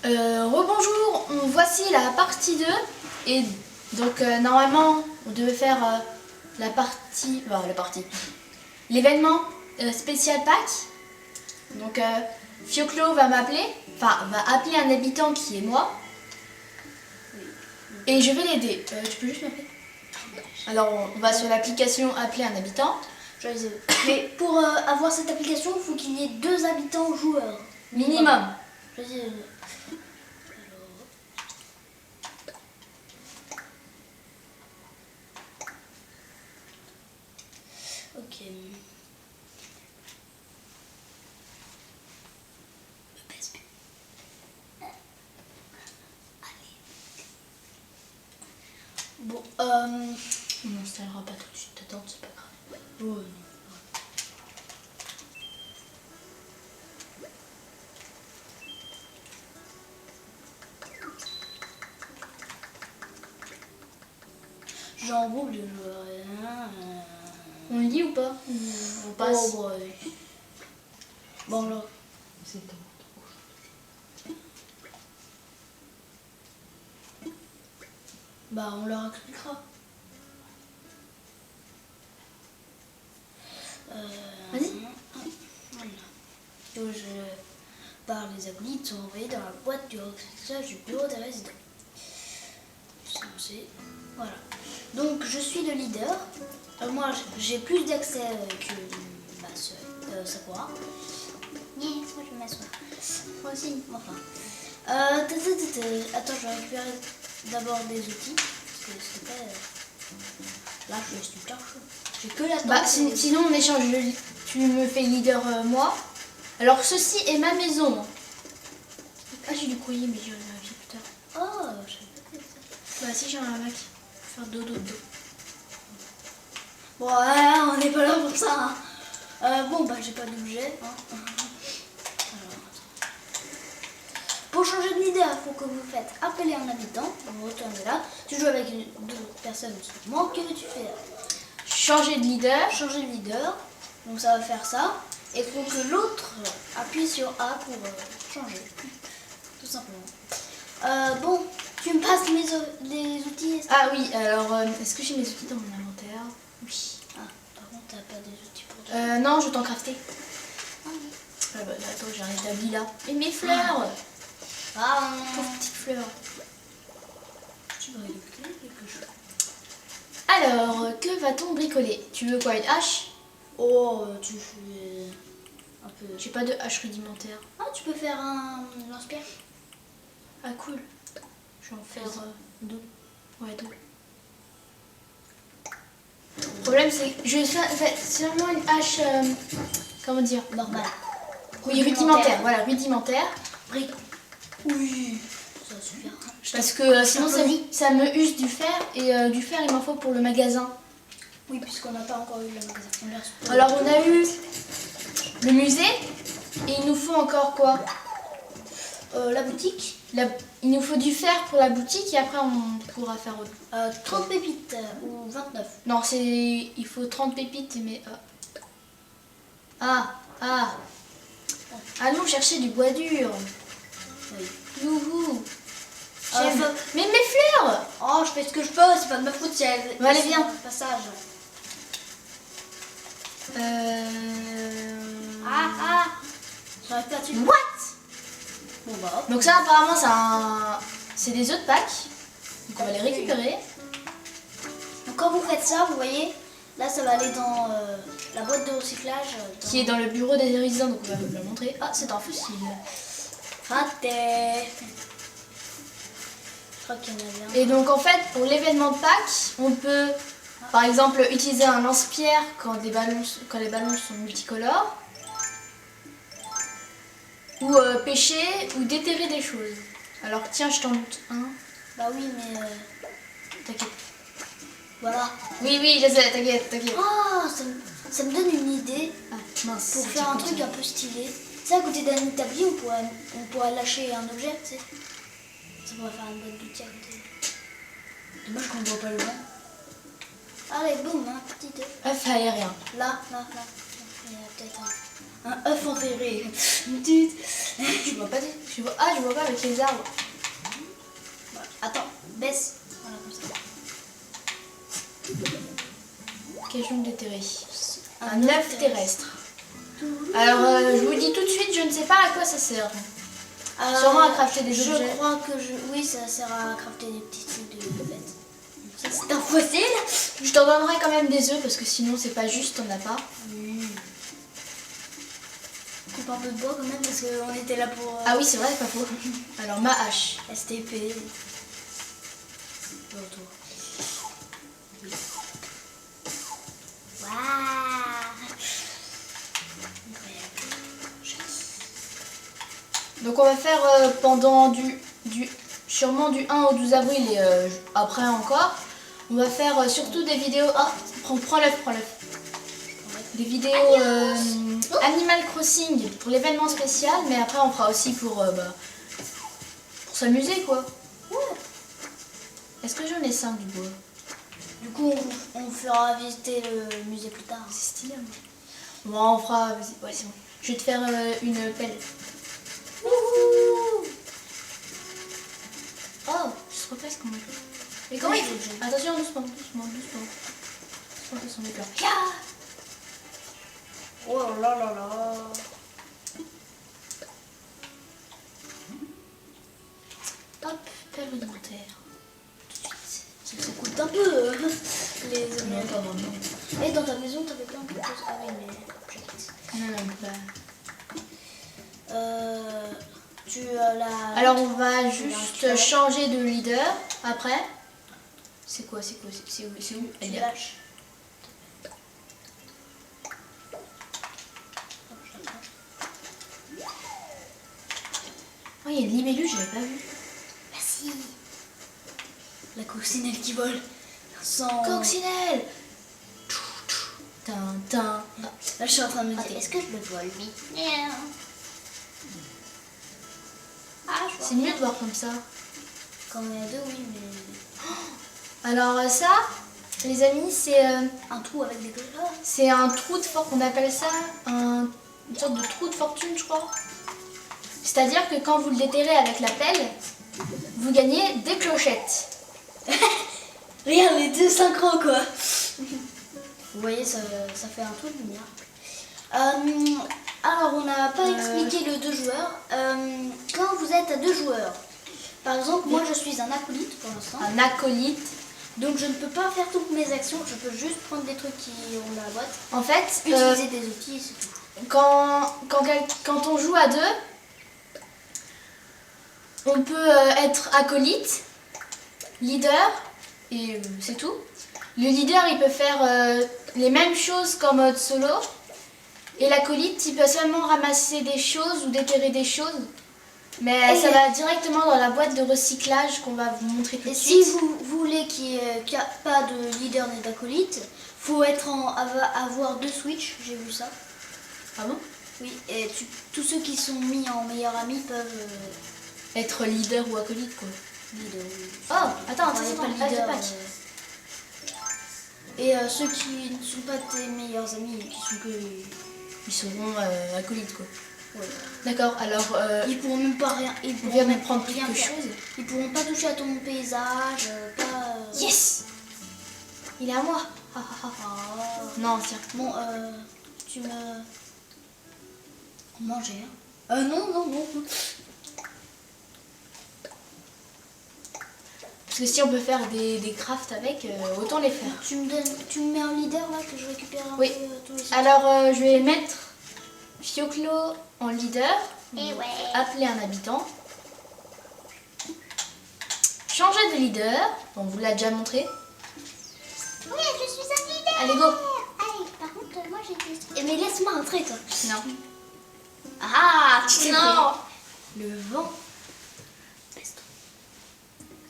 Rebonjour, voici la partie 2 et donc normalement on devait faire l'événement spécial Pâques. Donc Fioclo va m'appeler, va appeler un habitant qui est moi et je vais l'aider. Tu peux juste m'appeler? Alors on va sur l'application appeler un habitant. Mais pour avoir cette application, il faut qu'il y ait 2 habitants joueurs. Minimum. Ok. Bon, On n'installera pas tout de suite, attends, c'est pas grave. oh, non. J'en boucle de joueurs. On le dit ou pas? On passe. Oh, ouais. Bon, là. Bah, on leur expliquera. Vas-y. Voilà. Donc, par les acolytes sont envoyés dans la boîte du recrutage du bureau des résidents. C'est voilà. Donc, je suis le leader. Moi, j'ai plus d'accès que ma soeur, Sakura. Yes, moi je vais m'asseoir. Moi aussi, enfin. Attends, je vais récupérer d'abord des outils. Parce que c'est pas. Là, je suis super chaud. J'ai que la Bah, sinon on échange, tu me fais leader moi. Alors ceci est ma maison. Ah j'ai du courrier mais je vais vérifier plus tard. Oh, je savais pas que ça. Bah si j'ai un Mac. Faire dodo. Bon, ouais, on n'est pas là pour ça. Hein. Bon, bah j'ai pas d'objet. Hein. Alors, pour changer de leader, il faut que vous faites appeler un habitant. Vous retournez là. Tu joues avec 2 personnes seulement. Que veux-tu faire? Changer de leader. Changer de leader. Donc ça va faire ça. Et il faut que l'autre appuie sur A pour changer. Tout simplement. Bon, tu me passes les outils. Ah oui, alors est-ce que j'ai mes outils dans mon inventaire? Oui. Ah, par contre, t'as pas des outils pour toi. Non, je t'en crafter. Ah bah attends, j'ai un établi là. Et mes fleurs. Ah, Pauvre petite fleur. tu vas bricoler quelque chose. Alors, que va-t-on bricoler? Tu veux quoi, une hache? Oh, tu fais un peu. J'ai pas de hache rudimentaire. Ah, tu peux faire un lance-pierre. Ah cool. Je vais en faire 2. Ouais, 2. Le problème c'est que je fais seulement une hache, comment dire? Normal. Oui, rudimentaire. Voilà, rudimentaire. Brique. Oui, ça va suffire. Parce que sinon ça me use du fer et du fer il m'en faut pour le magasin. Oui, puisqu'on n'a pas encore eu le magasin. Alors on a eu le musée et il nous faut encore quoi? La boutique. Il nous faut du fer pour la boutique et après on pourra faire autre. 30 pépites ou 29. Non, il faut 30 pépites mais... Allons chercher du bois dur. Oui. Youhou. Euh, Mais mes fleurs. Oh, je fais ce que je peux, c'est pas de ma faute si elle. Bon, allez, viens. Passage. J'arrive pas dessus. What? Bon bah hop. Donc ça apparemment c'est des œufs de Pâques. Donc on va les récupérer. Donc quand vous faites ça, vous voyez, là ça va aller dans la boîte de recyclage. Qui est dans le bureau des résidents, donc on va vous le montrer. Ah, c'est un fossile. Raté. Je crois qu'il y en a bien. Et donc en fait, pour l'événement de Pâques, on peut par exemple utiliser un lance-pierre quand les ballons sont multicolores. Ou pêcher ou déterrer des choses. Alors tiens, je t'en doute un. Bah oui, mais T'inquiète. voilà. Oui, je sais, t'inquiète. Ah, ça me donne une idée Ah, mince. pour faire un truc un peu stylé. Tu sais, à côté d'un établi, on pourrait lâcher un objet, tu sais. Ça pourrait faire une boîte d'outils à côté. Dommage qu'on ne voit pas le vent. Allez, boum, un petit œuf. œuf aérien. Là. Il y a peut-être un œuf enterré. Une petite. je vois pas. Ah, je vois pas avec les arbres. Voilà. Attends, baisse. Voilà, comme ça. Cage donc déterré. Un œuf terrestre. Alors, je vous dis tout de suite, je ne sais pas à quoi ça sert. Sûrement à crafter des objets. Je crois que oui, ça sert à crafter des petits trucs de bêtes. Ça, c'est un fossile. Je t'en donnerai quand même des œufs parce que sinon, c'est pas juste, t'en as pas. Coupe un peu de bois quand même parce qu'on était là pour. Ah oui, c'est vrai, pas faux. Alors, ma hache. STP. Donc, on va faire pendant sûrement du 1 au 12 avril et après encore. On va faire surtout des vidéos. Ah, prends l'œuf. Des vidéos Animal Crossing pour l'événement spécial, mais après on fera aussi pour s'amuser quoi. Ouais. Est-ce que j'en ai 5 du bois? Du coup, on fera visiter le musée plus tard. C'est stylé. Bon, on fera. Ouais, c'est bon. Je vais te faire une pelle. Wouhou. Oh, je se replace comment il fait. Mais comment il fait? Attention, doucement. Doucement, les plans. Oh là là là. Hop, pelle rudimentaire. Tout de suite. Ça coûte un peu les Non, omelettes. pas vraiment. Et dans ta maison, t'avais plein de choses. Ah oui, mais je quitte. Non, pas. Tu as la. Alors on va juste changer de leader après. C'est quoi? C'est où? Tu lâches. Oh, il y a une libellule, je l'avais pas vue. Bah si. La coccinelle qui vole. Sans. Coccinelle. Tintin. Là, je suis en train de me dire, est-ce que je le vole, lui? Ah, je vois. C'est mieux de voir comme ça. Quand on est à deux, oui, mais. Alors ça, les amis, c'est Un trou avec des couleurs. c'est un trou de fortune. On appelle ça une sorte de trou de fortune, je crois. C'est-à-dire que quand vous le déterrez avec la pelle, vous gagnez des clochettes. Regarde les deux synchro, quoi. Vous voyez, ça fait un trou de lumière. Alors, on n'a pas expliqué le 2 joueurs. Quand vous êtes à 2 joueurs, par exemple, moi je suis un acolyte pour l'instant. Un acolyte. Donc je ne peux pas faire toutes mes actions, je peux juste prendre des trucs qui ont dans la boîte. En fait, Utiliser des outils, c'est tout. quand on joue à deux, on peut être acolyte, leader, et c'est tout. Le leader, il peut faire les mêmes choses qu'en mode solo. Et l'acolyte, il peut seulement ramasser des choses ou déterrer des choses. Mais ça va directement dans la boîte de recyclage qu'on va vous montrer tout de Et suite. si vous voulez qu'il n'y ait pas de leader ni d'acolyte, faut avoir 2 switches, j'ai vu ça. Ah bon? Oui, et tous ceux qui sont mis en meilleur ami peuvent Être leader ou acolyte, quoi. leader. Oh, attends, Ouais, pas pas le leader. pack. Et ceux qui ne sont pas tes meilleurs amis, qui sont que. Ils seront acolytes, quoi. Ouais. D'accord, alors Ils pourront même pas rien. Ils on pourront vient de même prendre rien quelque faire. chose. Ils pourront pas toucher à ton paysage, pas. Yes! Il est à moi. Ah, ah, ah. Ah. Non, tiens. Bon, tu me. Manger, hein? Non. Parce que si on peut faire des crafts avec, autant les faire. Tu me mets un leader là que je récupère un Oui. peu tous les Alors, je vais mettre Fioclo en leader. Et ouais. Appeler un habitant. Changer de leader. On vous l'a déjà montré. Oui, je suis un leader. Allez, go. Allez, par contre, moi j'ai des. Mais laisse-moi entrer, toi. Non. Ah, tu sais Non. Le vent. Baisse-toi.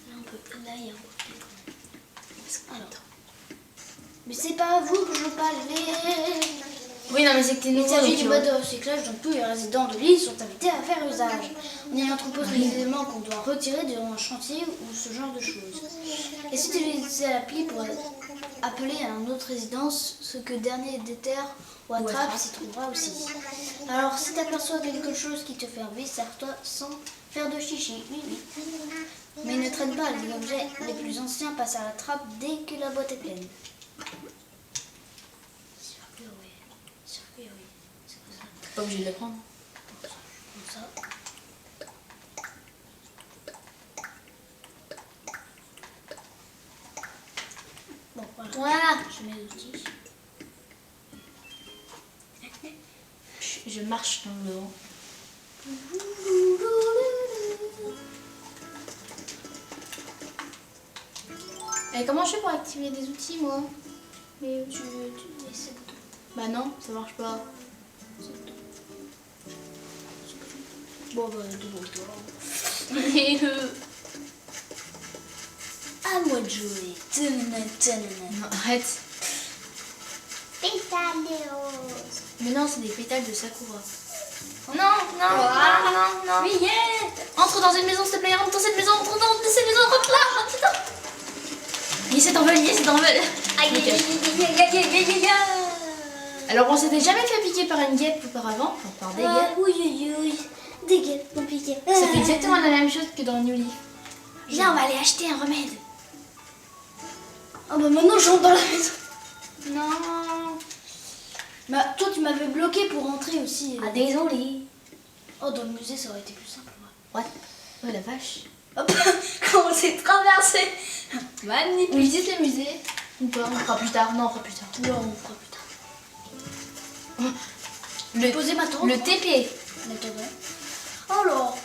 Là, un peu. Là, il y a un peu. Alors. Mais c'est pas à vous que je parlais. Oui, non, mais c'est que t'es Il nouveau. s'agit donc, du mode de recyclage dont tous les résidents de l'île sont invités à faire usage. On y entrepose les éléments qu'on doit retirer durant un chantier ou ce genre de choses. Et si tu utilises l'appli pour appeler à une autre résidence, ce que dernier déterre ou attrape s'y trouvera aussi. Alors si tu aperçois quelque chose qui te fait envie, sers-toi sans faire de chichi. Oui, oui. Mais ne traîne pas, les objets les plus anciens passent à la trappe dès que la boîte est pleine. Circuit, oui. C'est comme ça. Pas obligé de le prendre. Comme ça. Bon, voilà. Je mets les outils. Je marche dans le vent. Et comment je fais pour activer des outils, moi? Mais tu laisses le bouton. Bah non, ça marche pas. Bon, bah, devant-toi. À moi de jouer. Non, arrête. Pétale de rose. Mais non, c'est des pétales de Sakura. Non. Oui, yeah. Entre dans une maison, s'il te plaît. Rentre dans cette maison. Rentre dans cette maison. Rentre là. Putain. Yes, c'est en vol. Alors, on s'était jamais fait piquer par une guêpe auparavant. Enfin, par des guêpes. Oui. Des guêpes m'ont piqué. Ça fait exactement la même chose que dans New Leaf. Viens, on va aller acheter un remède. Oh bah maintenant je rentre dans la maison. Non. Bah toi tu m'avais bloqué pour rentrer aussi. Ah, désolé. Oh dans le musée ça aurait été plus simple. Ouais. Oh la vache. Hop, comment c'est traversé. On Magnifique. visite le musée ou pas? On fera plus tard. Non, on fera plus tard. Non, on fera plus tard. Poser ma tente. Le TP. Alors.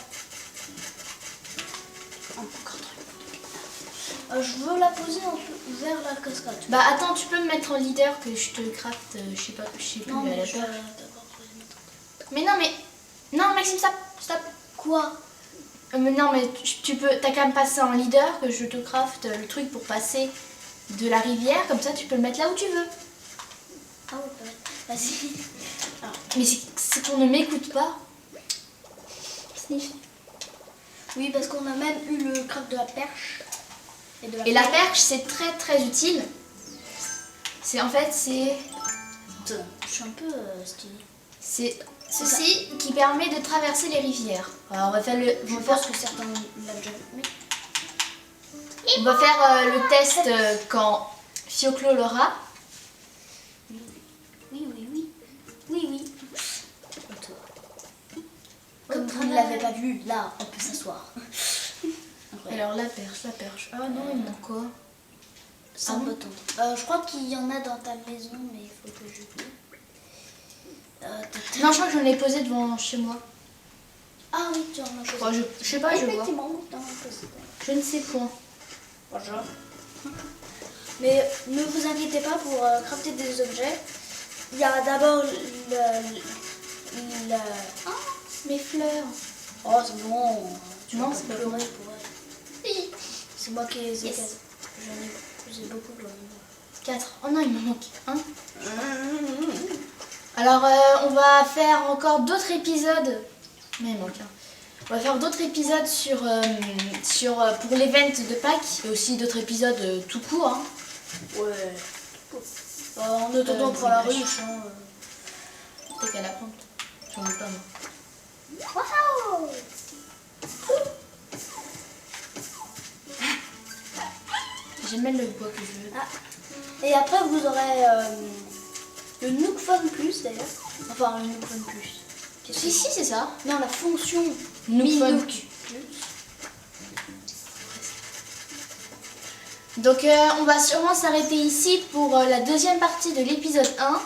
Je veux la poser un peu vers la cascade. Bah attends, tu peux me mettre en leader que je te craft, je sais plus Non, à la mais je vais peur. d'abord poser ma tente. Mais non, non Maxime, stop. Quoi? Mais non, mais t'as qu'à me passer en leader que je te craft le truc pour passer de la rivière, comme ça tu peux le mettre là où tu veux. Ah ouais, vas-y. Mais c'est qu'on ne m'écoute pas. Sniff. Oui, parce qu'on a même eu le craft de la perche. Et la perche, c'est très très utile. En fait, je suis un peu stylée. c'est ceci qui permet de traverser les rivières. Alors, on va faire Je pense que certains l'ont déjà vu. On va faire le test quand Fioclo l'aura. Oui. Comme vous ne l'avez pas vu, là, on peut s'asseoir. Alors la perche. Ah non, il manque quoi? C'est un bâton. Je crois qu'il y en a dans ta maison, mais il faut que je... Non, je crois que j'en ai posé devant chez moi. Ah oui, tu en as posé. Je sais pas, je vois. Effectivement, t'en as posé. Je ne sais point. Bonjour. Mais ne vous inquiétez pas pour crafter des objets. Il y a d'abord Ah, mes fleurs. Oh, c'est bon. Non, c'est pas bon. pleurer pour elle. Oui. C'est moi qui les ai. Yes. J'ai beaucoup de 4. Oh non, il m'en manque un. Alors, on va faire encore d'autres épisodes. Mais il manque un. On va faire d'autres épisodes pour l'event de Pâques et aussi d'autres épisodes tout court. Hein. Ouais. En attendant pour la ruche. Peut-être qu'à la plante. J'en ai pas moi. Waouh! J'aime bien le bois que je veux. Et après vous aurez le Nook Fun Plus d'ailleurs. Enfin le Nook Fun Plus. Si, c'est ça. Non, la fonction Nook Fun. Nook. Donc on va sûrement s'arrêter ici pour la deuxième partie de l'épisode 1.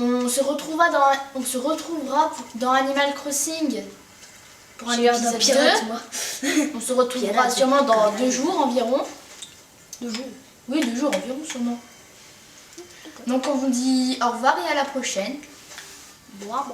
On se retrouvera dans Animal Crossing pour un épisode 2. Moi. On se retrouvera Pirate, sûrement dans pirate. 2 jours environ. 2 jours. Oui, 2 jours environ sûrement. Donc on vous dit au revoir et à la prochaine. Bois.